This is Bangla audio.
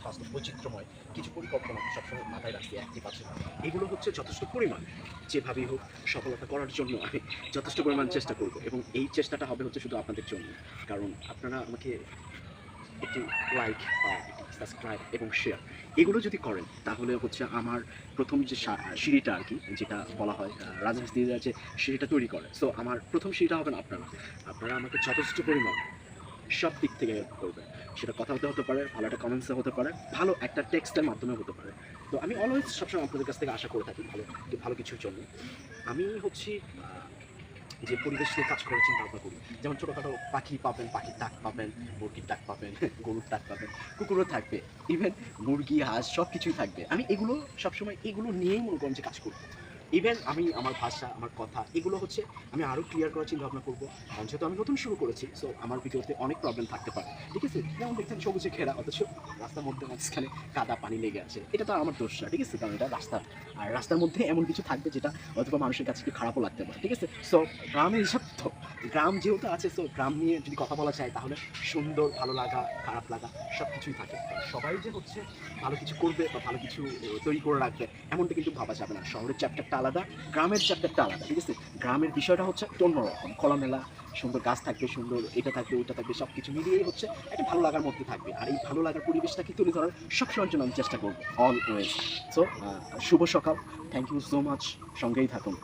বাস্তব বৈচিত্র্যময় কিছু পরিকল্পনা সবসময় মাথায় রাখছি একটি পাশে। এগুলো হচ্ছে যথেষ্ট পরিমাণ, যেভাবেই হোক সফলতা করার জন্য আমি যথেষ্ট পরিমাণ চেষ্টা করব, এবং এই চেষ্টাটা হবে হচ্ছে শুধু আপনাদের জন্য। কারণ আপনারা আমাকে একটি লাইক বা একটি সাবস্ক্রাইব এবং শেয়ার এগুলো যদি করেন, তাহলে হচ্ছে আমার প্রথম যে সিঁড়িটা আর কি, যেটা বলা হয় রাজনীতিরা যে সিঁড়িটা তৈরি করে, সো আমার প্রথম সিঁড়িটা হবেন আপনারা। আপনারা আমাকে যথেষ্ট পরিমাণ সব দিক থেকে হেল্প করবে। সেটা কথা হতে পারে, ভালো একটা কমেন্টসে হতে পারে, ভালো একটা টেক্সটের মাধ্যমে হতে পারে। তো আমি অলওয়েজ সবসময় আপনাদের কাছ থেকে আশা করে থাকি ভালো ভালো কিছুর জন্য। আমি হচ্ছি যে পরিবেশ নিয়ে কাজ করার চিন্তা ভাবনা করি, যেমন ছোটোখাটো পাখি পাবেন, পাখির ডাক পাবেন, মুরগির ডাক পাবেন, গরুর ডাক পাবেন, কুকুরও থাকবে, ইভেন মুরগি হাঁস সব কিছুই থাকবে। আমি এগুলো সবসময় এগুলো নিয়েই মনে করেন যে কাজ করবো। ইভেন আমি আমার ভাষা, আমার কথা এগুলো হচ্ছে আমি আরও ক্লিয়ার করার চিন্তা ভাবনা করবো। কারণ যেহেতু আমি নতুন শুরু করেছি, সো আমার ভিডিওতে অনেক প্রবলেম থাকতে পারে, ঠিক আছে? যেমন দেখছেন সবুজে ঘেরা, অথচ রাস্তার মধ্যে মাঝখানে কাদা পানি লেগে আছে, এটা তো আমার দোষ না, ঠিক আছে? কারণ এটা রাস্তা, আর রাস্তার মধ্যে এমন কিছু থাকবে যেটা অথবা মানুষের কাছে একটু খারাপও লাগতে পারে, ঠিক আছে? সো গ্রামে এইসব তো, গ্রাম যেহেতু আছে, সো গ্রাম নিয়ে যদি কথা বলা যায় তাহলে সুন্দর, ভালো লাগা, খারাপ লাগা সব কিছুই থাকে। সবাই যে হচ্ছে ভালো কিছু করবে বা ভালো কিছু তৈরি করে রাখবে এমনটা কিন্তু ভাবা যাবে না। শহরের চ্যাপ্টারটা আলাদা, গ্রামের চ্যাপ্টারটা আলাদা, ঠিক আছে? গ্রামের বিষয়টা হচ্ছে একটু অন্যরকম, খোলামেলা, সুন্দর গাছ থাকবে, সুন্দর এটা থাকবে ওইটা থাকবে, সব কিছু মিলিয়েই হচ্ছে একটা ভালো লাগার মধ্যে থাকবে। আর এই ভালো লাগার পরিবেশটাকে তুলে ধরার সবসময়ের জন্য আমি চেষ্টা করবো অলওয়েজ। সো শুভ সকাল, থ্যাংক ইউ সো মাচ, সঙ্গেই থাকুন।